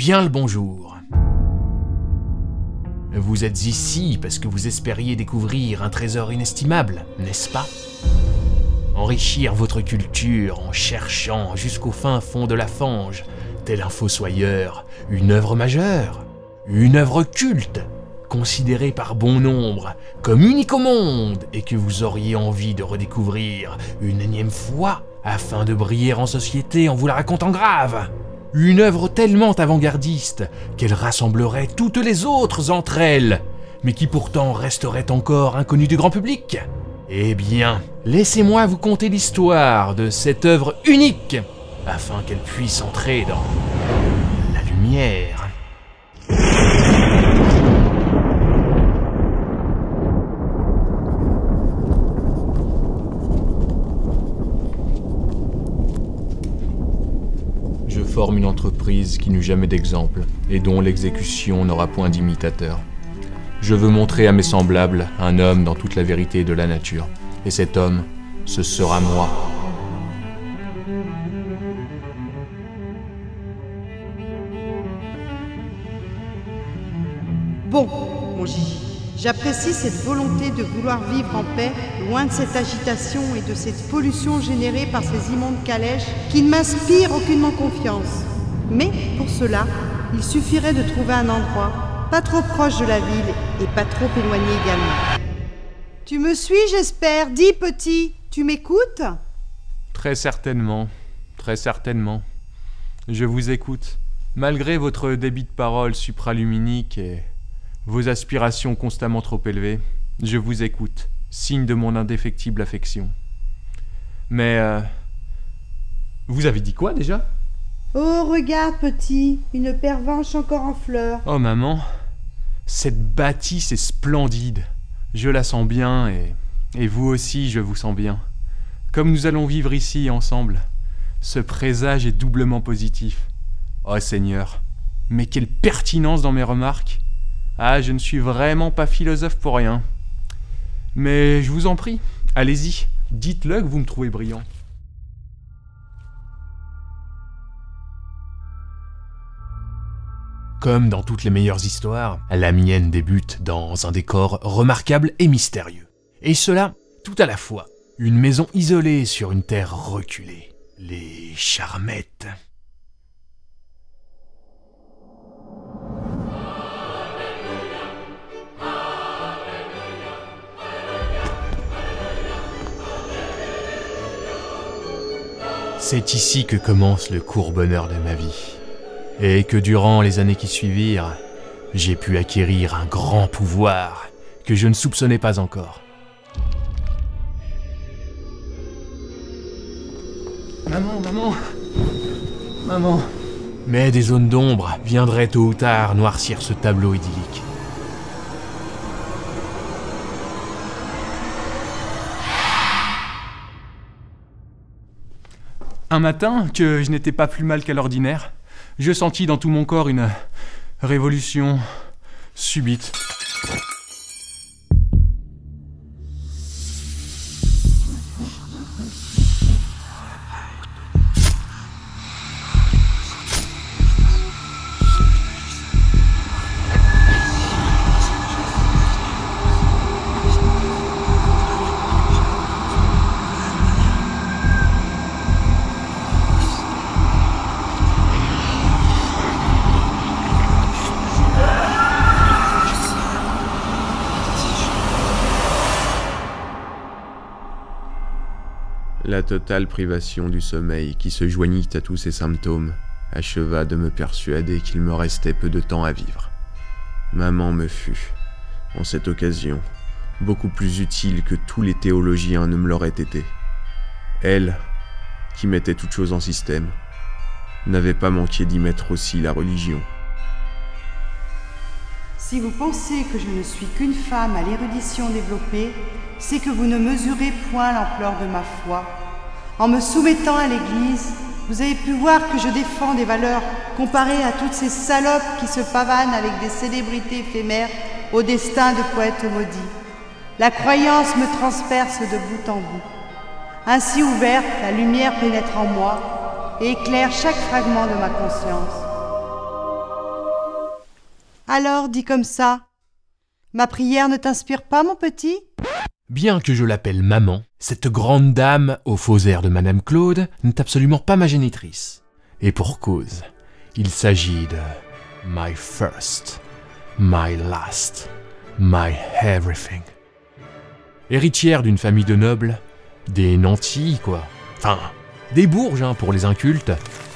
bien le bonjour. Vous êtes ici parce que vous espériez découvrir un trésor inestimable, n'est-ce pas? Enrichir votre culture en cherchant jusqu'au fin fond de la fange, tel un fossoyeur, une œuvre majeure, une œuvre culte, considérée par bon nombre comme unique au monde et que vous auriez envie de redécouvrir une énième fois afin de briller en société en vous la racontant grave. Une œuvre tellement avant-gardiste qu'elle rassemblerait toutes les autres entre elles, mais qui pourtant resterait encore inconnue du grand public. Eh bien, laissez-moi vous conter l'histoire de cette œuvre unique, afin qu'elle puisse entrer dans la lumière. Je forme une entreprise qui n'eut jamais d'exemple et dont l'exécution n'aura point d'imitateur. Je veux montrer à mes semblables un homme dans toute la vérité de la nature. Et cet homme, ce sera moi. Bon, mon Gigi, j'apprécie cette volonté de vouloir vivre en paix, loin de cette agitation et de cette pollution générée par ces immondes calèches qui ne m'inspirent aucunement confiance. Mais pour cela, il suffirait de trouver un endroit pas trop proche de la ville et pas trop éloigné également. Tu me suis, j'espère. Dis, petit, tu m'écoutes? Très certainement, très certainement. Je vous écoute, malgré votre débit de parole supraluminique et vos aspirations constamment trop élevées. Je vous écoute, signe de mon indéfectible affection. Mais, vous avez dit quoi déjà? Oh, regarde, petit, une pervenche encore en fleurs. Oh, maman, cette bâtisse est splendide. Je la sens bien et vous aussi, je vous sens bien. Comme nous allons vivre ici ensemble, ce présage est doublement positif. Oh Seigneur, mais quelle pertinence dans mes remarques! Ah, je ne suis vraiment pas philosophe pour rien. Mais je vous en prie, allez-y, dites-le que vous me trouvez brillant. Comme dans toutes les meilleures histoires, la mienne débute dans un décor remarquable et mystérieux. Et cela, tout à la fois. Une maison isolée sur une terre reculée. Les Charmettes. C'est ici que commence le court bonheur de ma vie. Et que durant les années qui suivirent, j'ai pu acquérir un grand pouvoir que je ne soupçonnais pas encore. Maman. Mais des zones d'ombre viendraient tôt ou tard noircir ce tableau idyllique. Un matin, que je n'étais pas plus mal qu'à l'ordinaire, je sentis dans tout mon corps une révolution subite. La totale privation du sommeil qui se joignit à tous ces symptômes acheva de me persuader qu'il me restait peu de temps à vivre. Maman me fut, en cette occasion, beaucoup plus utile que tous les théologiens ne me l'auraient été. Elle, qui mettait toutes choses en système, n'avait pas manqué d'y mettre aussi la religion. Si vous pensez que je ne suis qu'une femme à l'érudition développée, c'est que vous ne mesurez point l'ampleur de ma foi. En me soumettant à l'Église, vous avez pu voir que je défends des valeurs comparées à toutes ces salopes qui se pavanent avec des célébrités éphémères au destin de poètes maudits. La croyance me transperce de bout en bout. Ainsi ouverte, la lumière pénètre en moi et éclaire chaque fragment de ma conscience. Alors, dis comme ça. Ma prière ne t'inspire pas, mon petit ? Bien que je l'appelle maman, cette grande dame aux faux airs de Madame Claude n'est absolument pas ma génitrice. Et pour cause, il s'agit de my first, my last, my everything. Héritière d'une famille de nobles, des nantis quoi, enfin des bourges pour les incultes,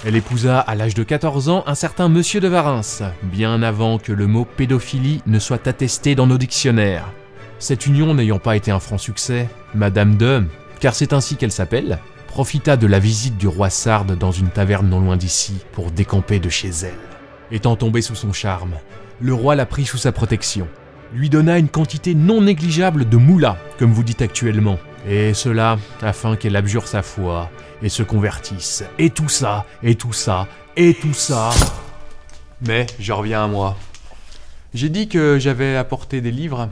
elle épousa à l'âge de 14 ans un certain Monsieur de Varins, bien avant que le mot pédophilie ne soit attesté dans nos dictionnaires. Cette union n'ayant pas été un franc succès, Madame de, car c'est ainsi qu'elle s'appelle, profita de la visite du roi Sarde dans une taverne non loin d'ici pour décamper de chez elle. Étant tombée sous son charme, le roi la prit sous sa protection, lui donna une quantité non négligeable de moula, comme vous dites actuellement, et cela afin qu'elle abjure sa foi et se convertisse. Et tout ça, et tout ça, et tout ça... Mais je reviens à moi. J'ai dit que j'avais apporté des livres.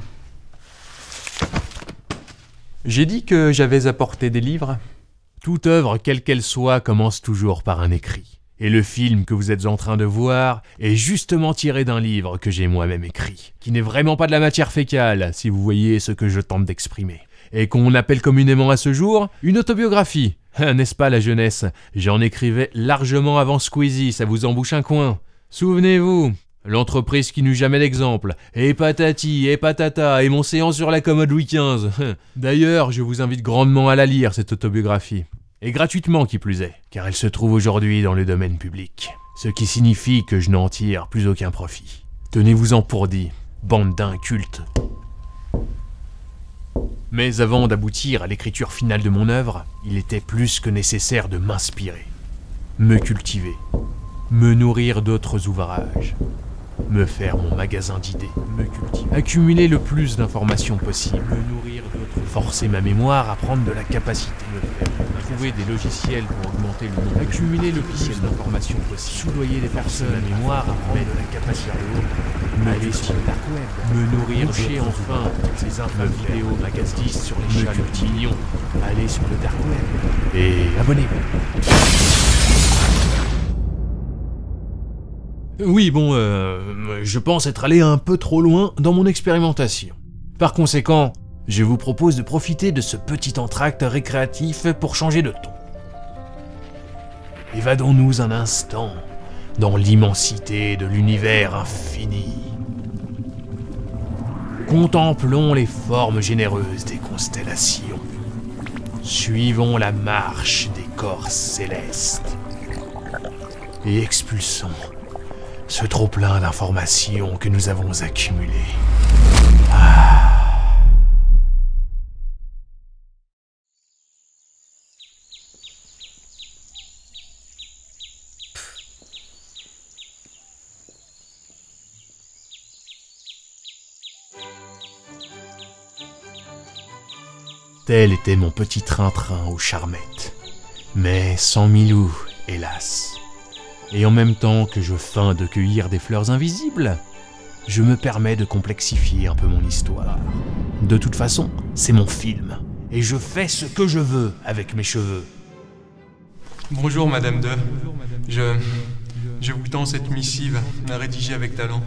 Toute œuvre, quelle qu'elle soit, commence toujours par un écrit. Et le film que vous êtes en train de voir est justement tiré d'un livre que j'ai moi-même écrit, qui n'est vraiment pas de la matière fécale, si vous voyez ce que je tente d'exprimer, et qu'on appelle communément à ce jour une autobiographie. N'est-ce pas la jeunesse? J'en écrivais largement avant Squeezie, ça vous embouche un coin. Souvenez-vous, l'entreprise qui n'eut jamais d'exemple, et patati, et patata, et mon séance sur la commode Louis XV. D'ailleurs, je vous invite grandement à la lire, cette autobiographie. Et gratuitement qui plus est, car elle se trouve aujourd'hui dans le domaine public. Ce qui signifie que je n'en tire plus aucun profit. Tenez-vous-en pour dit, bande d'incultes. Mais avant d'aboutir à l'écriture finale de mon œuvre, il était plus que nécessaire de m'inspirer, me cultiver, me nourrir d'autres ouvrages, me faire mon magasin d'idées, me cultiver, accumuler le plus d'informations possible, me nourrir d'autres, forcer ma mémoire à prendre de la capacité, me faire trouver des logiciels pour augmenter le nombre, accumuler le plus d'informations possible, soudoyer les personnes, ma mémoire à prendre de la capacité, aller sur le dark web, me nourrir, toucher enfin ces infos vidéos, magazines sur les chats mignons, aller sur le dark web et abonnez-vous. Oui, bon, je pense être allé un peu trop loin dans mon expérimentation. Par conséquent, je vous propose de profiter de ce petit entracte récréatif pour changer de ton. Évadons-nous un instant dans l'immensité de l'univers infini. Contemplons les formes généreuses des constellations. Suivons la marche des corps célestes. Et expulsons ce trop-plein d'informations que nous avons accumulées. Tel était mon petit train-train aux charmettes, mais sans Milou, hélas. Et en même temps que je feins de cueillir des fleurs invisibles, je me permets de complexifier un peu mon histoire. De toute façon, c'est mon film, et je fais ce que je veux avec mes cheveux. Bonjour Madame De. Je vous tends cette missive à rédiger avec talent,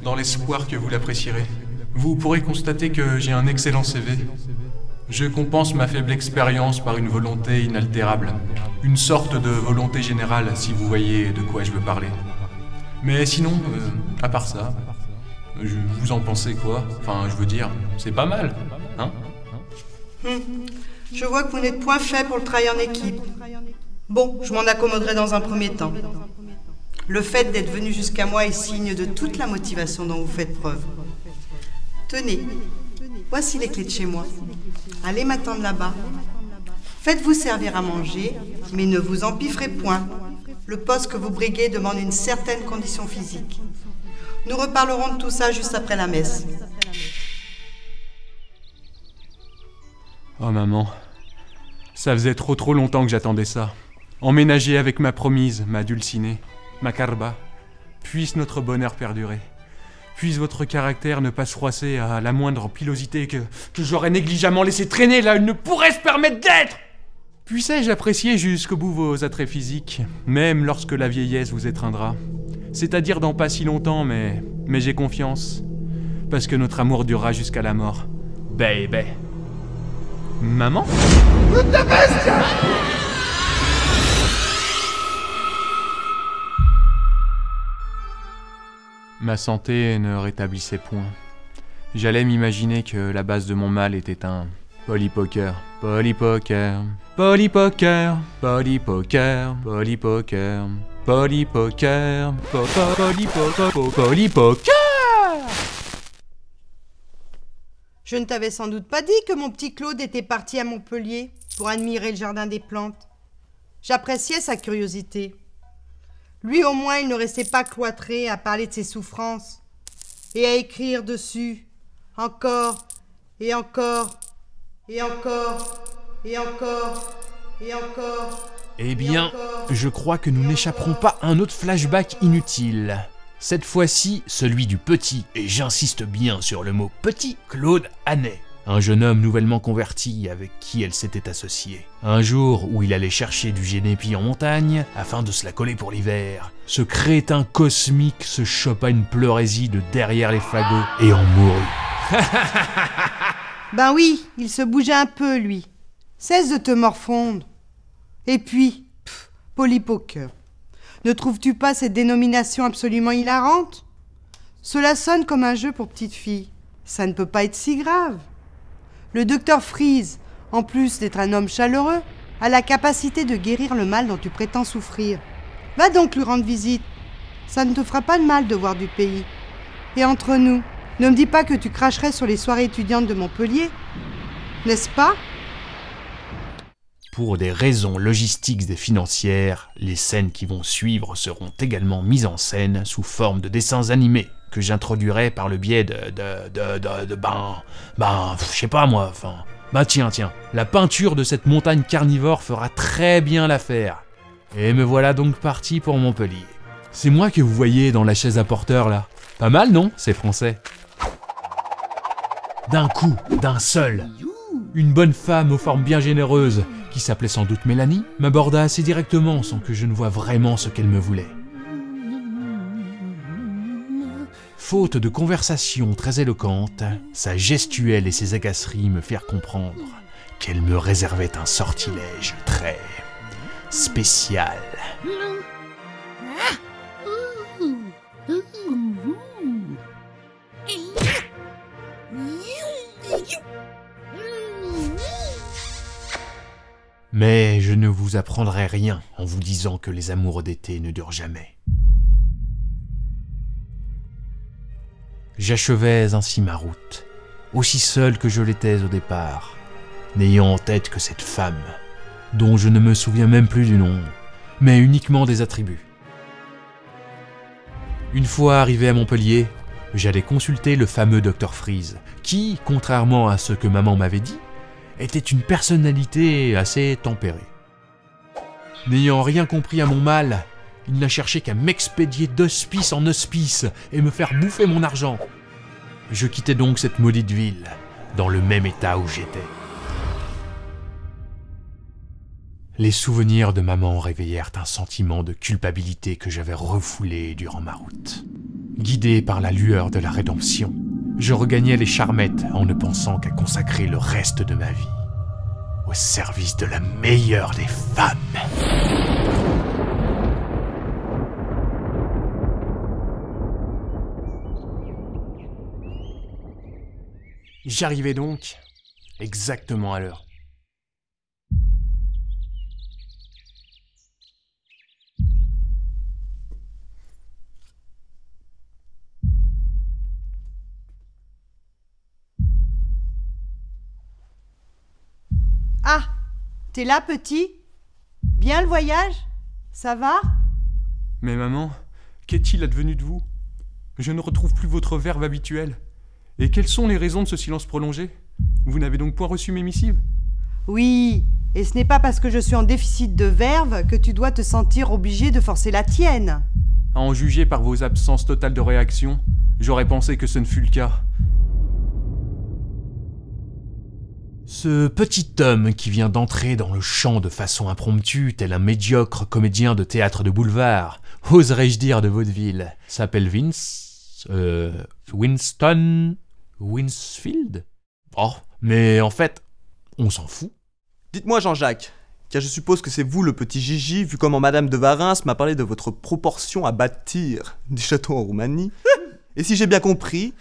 dans l'espoir que vous l'apprécierez. Vous pourrez constater que j'ai un excellent CV. Je compense ma faible expérience par une volonté inaltérable. Une sorte de volonté générale, si vous voyez de quoi je veux parler. Mais sinon, à part ça, vous en pensez quoi? Enfin, je veux dire, c'est pas mal, hein? Je vois que vous n'êtes point fait pour le travail en équipe. Bon, je m'en accommoderai dans un premier temps. Le fait d'être venu jusqu'à moi est signe de toute la motivation dont vous faites preuve. Tenez, voici les clés de chez moi. Allez m'attendre là-bas. Faites-vous servir à manger, mais ne vous empiffrez point. Le poste que vous briguez demande une certaine condition physique. Nous reparlerons de tout ça juste après la messe. Oh maman, ça faisait trop longtemps que j'attendais ça. Emménager avec ma promise, ma dulcinée, ma carba. Puisse notre bonheur perdurer. Puisse votre caractère ne pas se froisser à la moindre pilosité que j'aurais négligemment laissé traîner là où il ne pourrait se permettre d'être. Puissais-je apprécier jusqu'au bout vos attraits physiques, même lorsque la vieillesse vous étreindra. C'est-à-dire dans pas si longtemps, mais Mais j'ai confiance, parce que notre amour durera jusqu'à la mort. Baby. Maman ? Ma santé ne rétablissait point. J'allais m'imaginer que la base de mon mal était un polypoker. Polypoker, polypoker, polypoker, polypoker, polypoker, polypoker. Je ne t'avais sans doute pas dit que mon petit Claude était parti à Montpellier pour admirer le jardin des plantes. J'appréciais sa curiosité. Lui au moins, il ne restait pas cloîtré à parler de ses souffrances et à écrire dessus, encore, et encore, et encore, et encore, et encore. Eh bien, je crois que nous n'échapperons pas à un autre flashback inutile. Cette fois-ci, celui du petit, et j'insiste bien sur le mot petit, Claude Hannet. Un jeune homme nouvellement converti avec qui elle s'était associée. Un jour où il allait chercher du génépi en montagne afin de se la coller pour l'hiver, ce crétin cosmique se chopa une pleurésie de derrière les fagots et en mourut. Ben oui, il se bougeait un peu, lui. Cesse de te morfondre. Et puis, polypoker. Ne trouves-tu pas cette dénomination absolument hilarante? Cela sonne comme un jeu pour petite fille. Ça ne peut pas être si grave. Le docteur Freeze, en plus d'être un homme chaleureux, a la capacité de guérir le mal dont tu prétends souffrir. Va donc lui rendre visite. Ça ne te fera pas de mal de voir du pays. Et entre nous, ne me dis pas que tu cracherais sur les soirées étudiantes de Montpellier. N'est-ce pas? Pour des raisons logistiques et financières, les scènes qui vont suivre seront également mises en scène sous forme de dessins animés que j'introduirai par le biais je sais pas moi, tiens, la peinture de cette montagne carnivore fera très bien l'affaire. Et me voilà donc parti pour Montpellier. C'est moi que vous voyez dans la chaise à porteur là. Pas mal non, c'est français. D'un coup, d'un seul, une bonne femme aux formes bien généreuses, qui s'appelait sans doute Mélanie, m'aborda assez directement sans que je ne voie vraiment ce qu'elle me voulait. Faute de conversation très éloquente, sa gestuelle et ses agaceries me firent comprendre qu'elle me réservait un sortilège très spécial. Mais je ne vous apprendrai rien en vous disant que les amours d'été ne durent jamais. J'achevais ainsi ma route, aussi seul que je l'étais au départ, n'ayant en tête que cette femme, dont je ne me souviens même plus du nom, mais uniquement des attributs. Une fois arrivé à Montpellier, j'allais consulter le fameux Dr Freeze, qui, contrairement à ce que maman m'avait dit, était une personnalité assez tempérée. N'ayant rien compris à mon mal, il n'a cherché qu'à m'expédier d'hospice en hospice et me faire bouffer mon argent. Je quittais donc cette maudite ville, dans le même état où j'étais. Les souvenirs de maman réveillèrent un sentiment de culpabilité que j'avais refoulé durant ma route. Guidé par la lueur de la rédemption, je regagnais les Charmettes en ne pensant qu'à consacrer le reste de ma vie au service de la meilleure des femmes. J'arrivais donc exactement à l'heure. Ah, t'es là, petit? Bien le voyage? Ça va? Mais maman, qu'est-il advenu de vous? Je ne retrouve plus votre verve habituel. Et quelles sont les raisons de ce silence prolongé? Vous n'avez donc point reçu mes missives? Oui, et ce n'est pas parce que je suis en déficit de verve que tu dois te sentir obligé de forcer la tienne. À en juger par vos absences totales de réaction, j'aurais pensé que ce ne fût le cas. Ce petit homme qui vient d'entrer dans le champ de façon impromptue, tel un médiocre comédien de théâtre de boulevard, oserais-je dire de vaudeville, s'appelle Vince Winston Winsfield? Oh, mais en fait, on s'en fout. Dites-moi Jean-Jacques, car je suppose que c'est vous le petit Gigi, vu comment Madame de Varins m'a parlé de votre proportion à bâtir des châteaux en Roumanie. Et si j'ai bien compris,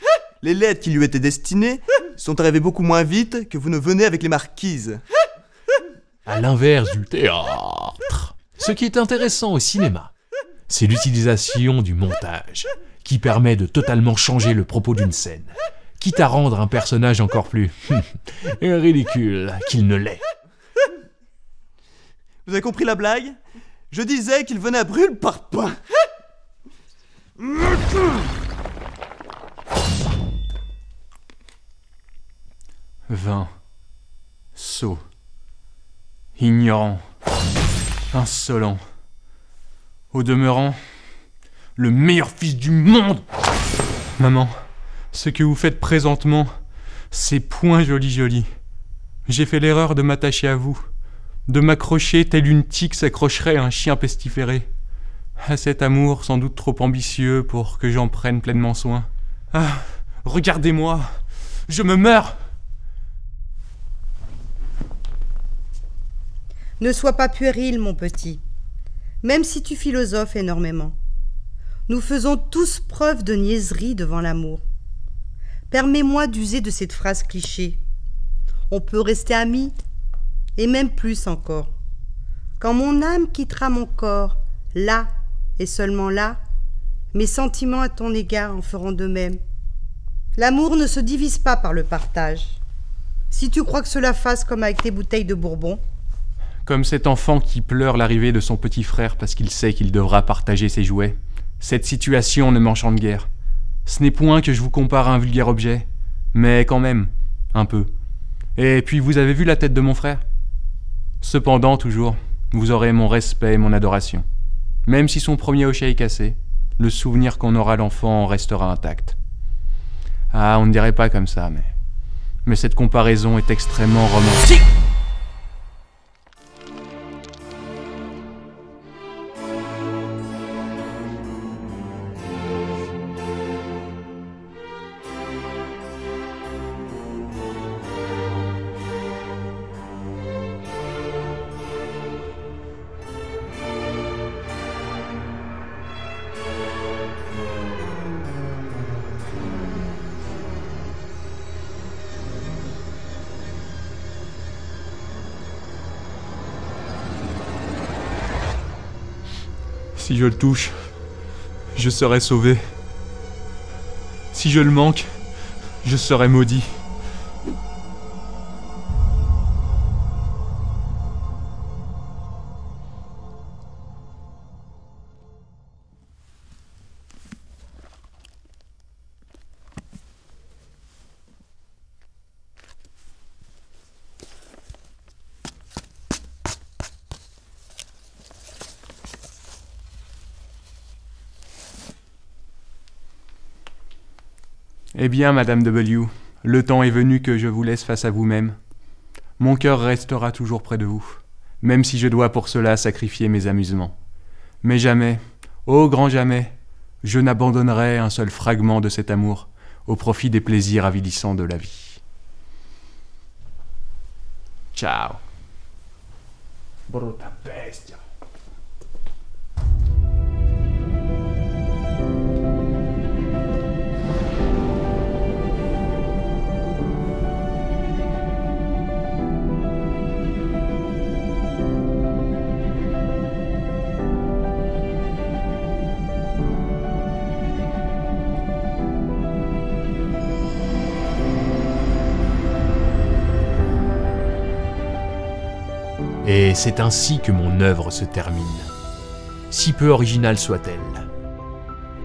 les lettres qui lui étaient destinées sont arrivées beaucoup moins vite que vous ne venez avec les marquises. À l'inverse du théâtre. Ce qui est intéressant au cinéma, c'est l'utilisation du montage, qui permet de totalement changer le propos d'une scène, quitte à rendre un personnage encore plus ridicule qu'il ne l'est. Vous avez compris la blague? Je disais qu'il venait à brûle-parpaing. 20. Sot. Ignorant. Insolent. Au demeurant, le meilleur fils du monde. Maman, ce que vous faites présentement, c'est point joli. J'ai fait l'erreur de m'attacher à vous, de m'accrocher telle une tique s'accrocherait à un chien pestiféré. À cet amour sans doute trop ambitieux pour que j'en prenne pleinement soin. Ah, regardez-moi, je me meurs. Ne sois pas puéril, mon petit, même si tu philosophes énormément. Nous faisons tous preuve de niaiserie devant l'amour. Permets-moi d'user de cette phrase cliché. On peut rester amis, et même plus encore. Quand mon âme quittera mon corps, là, et seulement là, mes sentiments à ton égard en feront de même. L'amour ne se divise pas par le partage. Si tu crois que cela fasse comme avec tes bouteilles de Bourbon, comme cet enfant qui pleure l'arrivée de son petit frère parce qu'il sait qu'il devra partager ses jouets. Cette situation ne m'enchante guère. Ce n'est point que je vous compare à un vulgaire objet, mais quand même, un peu. Et puis vous avez vu la tête de mon frère? Cependant, toujours, vous aurez mon respect et mon adoration. Même si son premier hochet est cassé, le souvenir qu'on aura l'enfant restera intact. Ah, on ne dirait pas comme ça, mais cette comparaison est extrêmement romantique. Si je le touche, je serai sauvé. Si je le manque, je serai maudit. Eh bien, Madame W, le temps est venu que je vous laisse face à vous-même. Mon cœur restera toujours près de vous, même si je dois pour cela sacrifier mes amusements. Mais jamais, ô grand jamais, je n'abandonnerai un seul fragment de cet amour au profit des plaisirs avilissants de la vie. Ciao. Brutta bestia. Et c'est ainsi que mon œuvre se termine, si peu originale soit-elle,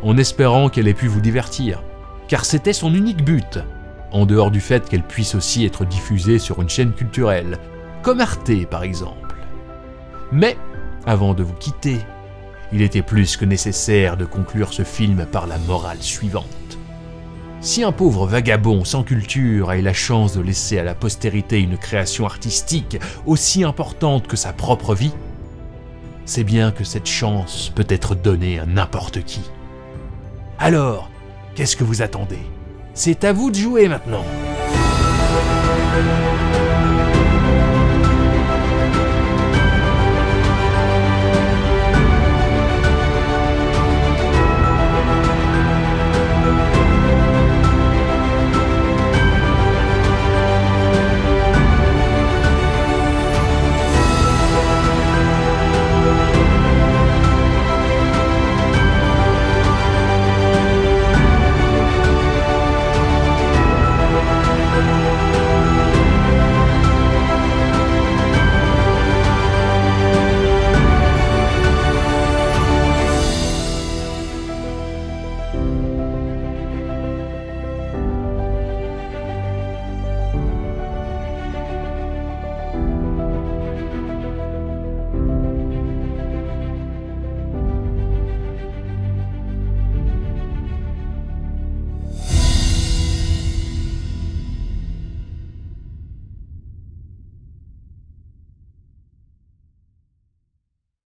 en espérant qu'elle ait pu vous divertir, car c'était son unique but, en dehors du fait qu'elle puisse aussi être diffusée sur une chaîne culturelle, comme Arte par exemple. Mais, avant de vous quitter, il était plus que nécessaire de conclure ce film par la morale suivante. Si un pauvre vagabond sans culture a eu la chance de laisser à la postérité une création artistique aussi importante que sa propre vie, c'est bien que cette chance peut être donnée à n'importe qui. Alors, Qu'est-ce que vous attendez? C'est à vous de jouer maintenant.